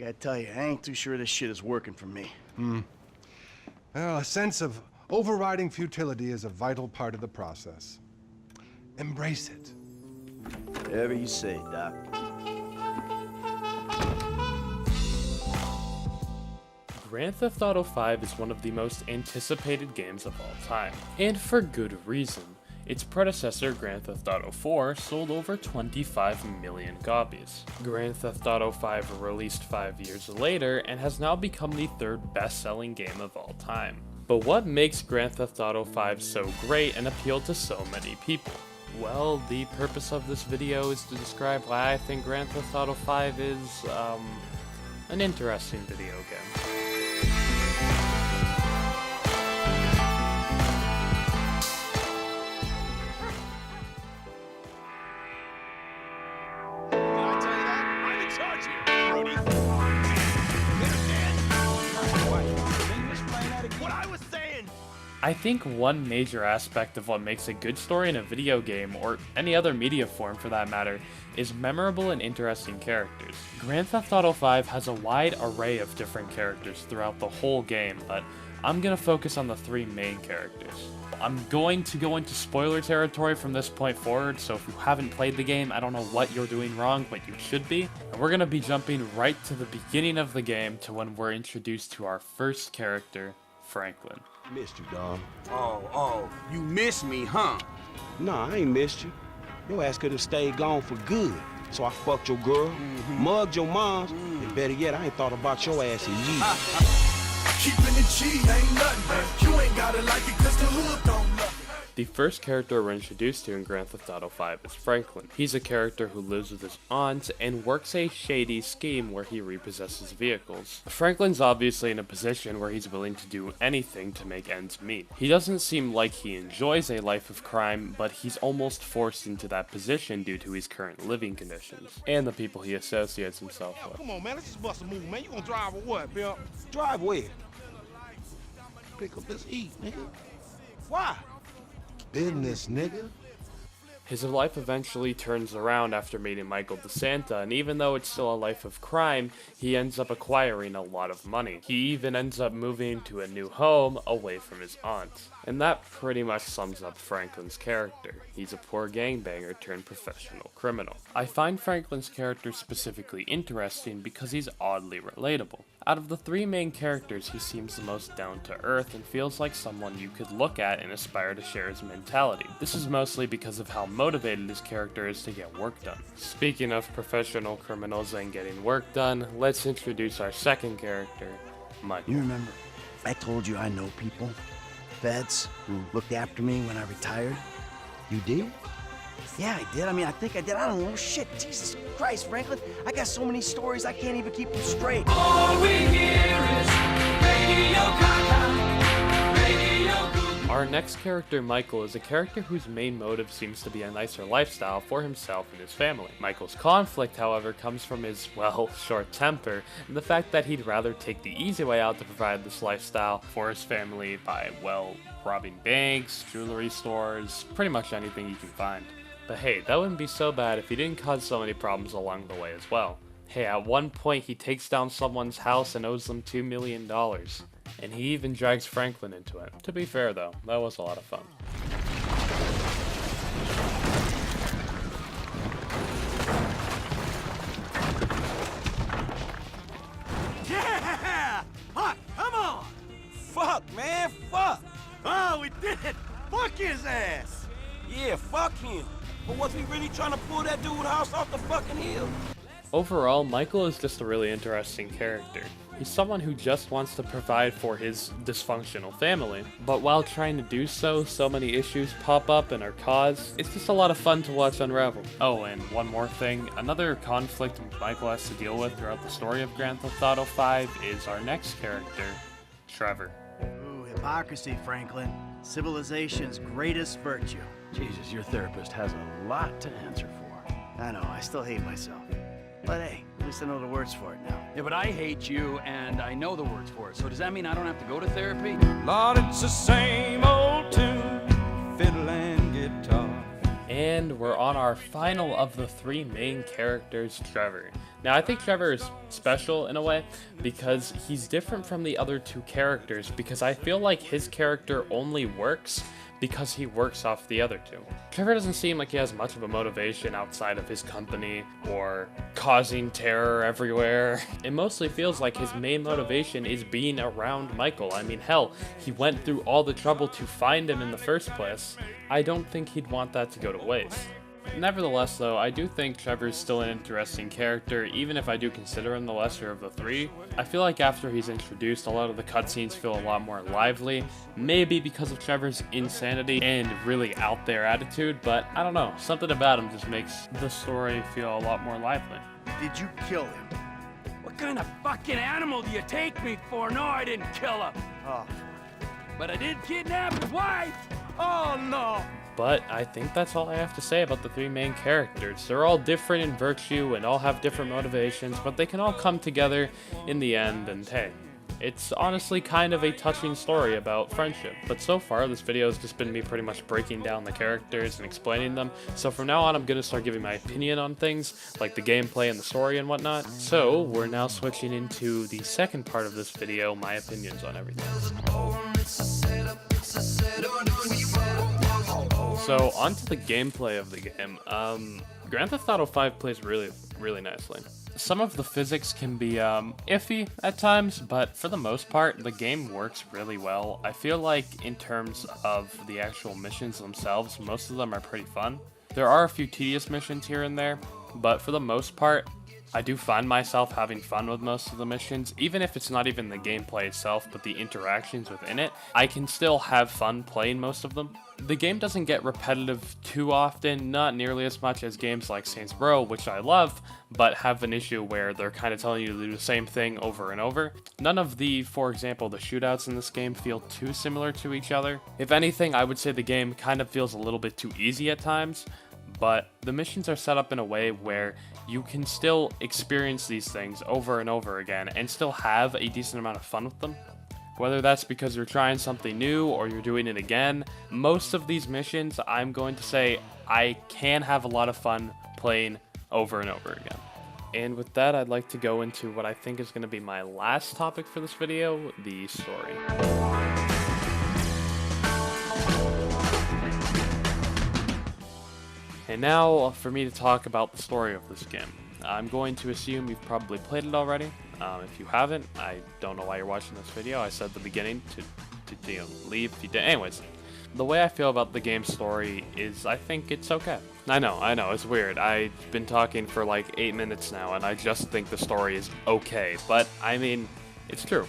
gotta tell you, I ain't too sure this shit is working for me. Well, a sense of overriding futility is a vital part of the process. Embrace it. Whatever you say, Doc. Grand Theft Auto V is one of the most anticipated games of all time, and for good reason. Its predecessor, Grand Theft Auto IV, sold over 25 million copies. Grand Theft Auto V released 5 years later and has now become the third best-selling game of all time. But what makes Grand Theft Auto V so great and appeal to so many people? Well, the purpose of this video is to describe why I think Grand Theft Auto V is, an interesting video game. I think one major aspect of what makes a good story in a video game, or any other media form for that matter, is memorable and interesting characters. Grand Theft Auto V has a wide array of different characters throughout the whole game, but I'm gonna focus on the three main characters. I'm going to go into spoiler territory from this point forward, so if you haven't played the game, I don't know what you're doing wrong, but you should be. And we're gonna be jumping right to the beginning of the game to when we're introduced to our first character, Franklin. Missed you, dog. Oh, you missed me, huh? Nah, I ain't missed you. Your ass could have stayed gone for good. So I fucked your girl, mugged your moms, and better yet, I ain't thought about your ass in years. Keeping it G ain't nothing. You ain't gotta like it cause the hood don't love it. The first character we're introduced to in Grand Theft Auto V is Franklin. He's a character who lives with his aunt and works a shady scheme where he repossesses vehicles. Franklin's obviously in a position where he's willing to do anything to make ends meet. He doesn't seem like he enjoys a life of crime, but he's almost forced into that position due to his current living conditions and the people he associates himself with. Come on, man, let's just bust a move, man. You gonna drive or what, Bill? Drive where? Pick up this eat, nigga. Why? Business, nigga. His life eventually turns around after meeting Michael DeSanta, and even though it's still a life of crime, he ends up acquiring a lot of money. He even ends up moving to a new home away from his aunt. And that pretty much sums up Franklin's character. He's a poor gangbanger turned professional criminal. I find Franklin's character specifically interesting because he's oddly relatable. Out of the three main characters, he seems the most down to earth and feels like someone you could look at and aspire to share his mentality. This is mostly because of how motivated his character is to get work done. Speaking of professional criminals and getting work done, let's introduce our second character, Michael. You remember, I told you I know people, vets, who looked after me when I retired? You did? Yeah, I did. I think I did. I don't know. Shit, Jesus Christ, Franklin. I got so many stories, I can't even keep them straight. All we hear is Radio Gaga, Radio Goo. Our next character, Michael, is a character whose main motive seems to be a nicer lifestyle for himself and his family. Michael's conflict, however, comes from his, well, short temper, and the fact that he'd rather take the easy way out to provide this lifestyle for his family by, well, robbing banks, jewelry stores, pretty much anything he can find. But hey, that wouldn't be so bad if he didn't cause so many problems along the way as well. Hey, at one point he takes down someone's house and owes them $2 million. And he even drags Franklin into it. To be fair though, that was a lot of fun. Yeah! Huck, come on! Fuck, man, fuck! Oh, we did it! Fuck his ass! Yeah, fuck him. But was we really trying to pull that dude's house off the fucking hill? Overall, Michael is just a really interesting character. He's someone who just wants to provide for his dysfunctional family, but while trying to do so, so many issues pop up and are caused. It's just a lot of fun to watch unravel. Oh, and one more thing, another conflict Michael has to deal with throughout the story of Grand Theft Auto V is our next character, Trevor. Ooh, hypocrisy, Franklin. Civilization's greatest virtue. Jesus, your therapist has a lot to answer for. I know, I still hate myself. But hey, at least I know the words for it now. Yeah, but I hate you, and I know the words for it. So does that mean I don't have to go to therapy? Lord, it's the same old tune, fiddle and guitar. And we're on our final of the three main characters, Trevor. Now, I think Trevor is special in a way, because he's different from the other two characters, because I feel like his character only works because he works off the other two. Trevor doesn't seem like he has much of a motivation outside of his company or causing terror everywhere. It mostly feels like his main motivation is being around Michael. I mean, hell, he went through all the trouble to find him in the first place. I don't think he'd want that to go to waste. Nevertheless, though, I do think Trevor's still an interesting character, even if I do consider him the lesser of the three. I feel like after he's introduced, a lot of the cutscenes feel a lot more lively, maybe because of Trevor's insanity and really out there attitude, but I don't know, something about him just makes the story feel a lot more lively. Did you kill him? What kind of fucking animal do you take me for? No, I didn't kill him. Oh, But I did kidnap his wife. oh no! But I think that's all I have to say about the three main characters. They're all different in virtue and all have different motivations, but they can all come together in the end, and hey, it's honestly kind of a touching story about friendship. But so far, this video has just been me pretty much breaking down the characters and explaining them. So from now on, I'm gonna start giving my opinion on things, like the gameplay and the story and whatnot. So we're now switching into the second part of this video, my opinions on everything. So, onto the gameplay of the game. Grand Theft Auto 5 plays really nicely. Some of the physics can be iffy at times, but for the most part, the game works really well. I feel like in terms of the actual missions themselves, most of them are pretty fun. There are a few tedious missions here and there, but for the most part, I do find myself having fun with most of the missions, even if it's not even the gameplay itself, but the interactions within it. I can still have fun playing most of them. The game doesn't get repetitive too often, not nearly as much as games like Saints Row, which I love, but have an issue where they're kind of telling you to do the same thing over and over. None of the, for example, the shootouts in this game feel too similar to each other. If anything, I would say the game kind of feels a little bit too easy at times, but the missions are set up in a way where you can still experience these things over and over again and still have a decent amount of fun with them. Whether that's because you're trying something new or you're doing it again, most of these missions, I'm going to say I can have a lot of fun playing over and over again. And with that, I'd like to go into what I think is going to be my last topic for this video, the story. And now, for me to talk about the story of this game. I'm going to assume you've probably played it already. If you haven't, I don't know why you're watching this video. I said at the beginning to leave if you did. Anyways, the way I feel about the game's story is I think it's okay. I know, it's weird. I've been talking for like 8 minutes now, and I just think the story is okay. But, I mean, it's true.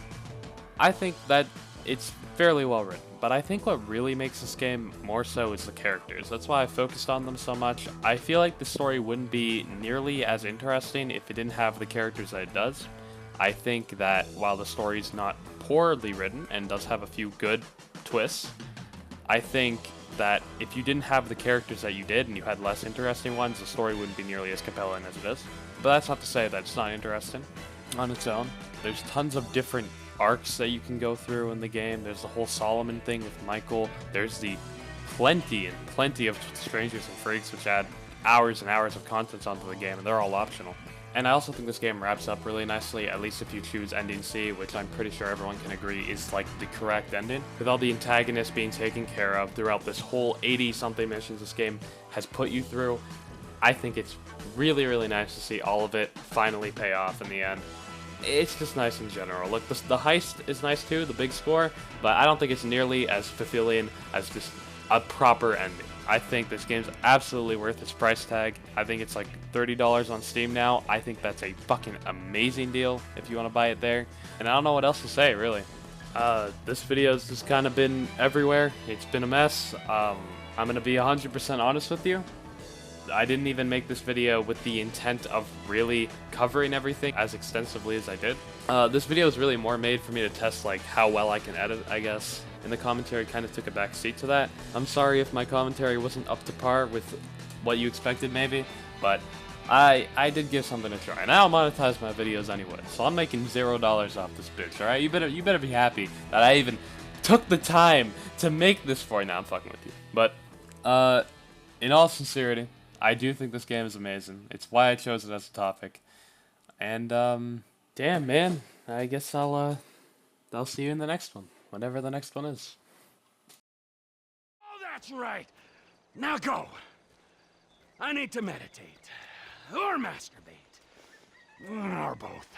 I think that it's fairly well written. But I think what really makes this game more so is the characters. That's why I focused on them so much. I feel like the story wouldn't be nearly as interesting if it didn't have the characters that it does. I think that while the story's not poorly written and does have a few good twists, I think that if you didn't have the characters that you did and you had less interesting ones, the story wouldn't be nearly as compelling as it is. But that's not to say that it's not interesting on its own. There's tons of different arcs that you can go through in the game. There's the whole Solomon thing with Michael. There's the plenty of Strangers and Freaks, which add hours and hours of content onto the game, and they're all optional. And I also think this game wraps up really nicely, at least if you choose ending C, which I'm pretty sure everyone can agree is like the correct ending. With all the antagonists being taken care of throughout this whole 80-something missions this game has put you through, I think it's really nice to see all of it finally pay off in the end. It's just nice in general. Look, the heist is nice too, the big score, but I don't think it's nearly as fulfilling as just a proper ending. I think this game's absolutely worth its price tag. I think it's like $30 on Steam now. I think that's a fucking amazing deal if you want to buy it there. And I don't know what else to say, really. This video's just kind of been everywhere. It's been a mess. I'm going to be 100% honest with you. I didn't even make this video with the intent of really covering everything as extensively as I did. This video is really more made for me to test like how well I can edit, I guess. And the commentary kind of took a back seat to that. I'm sorry if my commentary wasn't up to par with what you expected maybe, but I did give something a try. And I'll monetize my videos anyway, so I'm making $0 off this bitch, alright? You better be happy that I even took the time to make this for you. Now I'm fucking with you. But, in all sincerity, I do think this game is amazing. It's why I chose it as a topic. And, Damn, man. I guess I'll see you in the next one, whatever the next one is. Oh, that's right. Now go. I need to meditate. Or masturbate. Or both.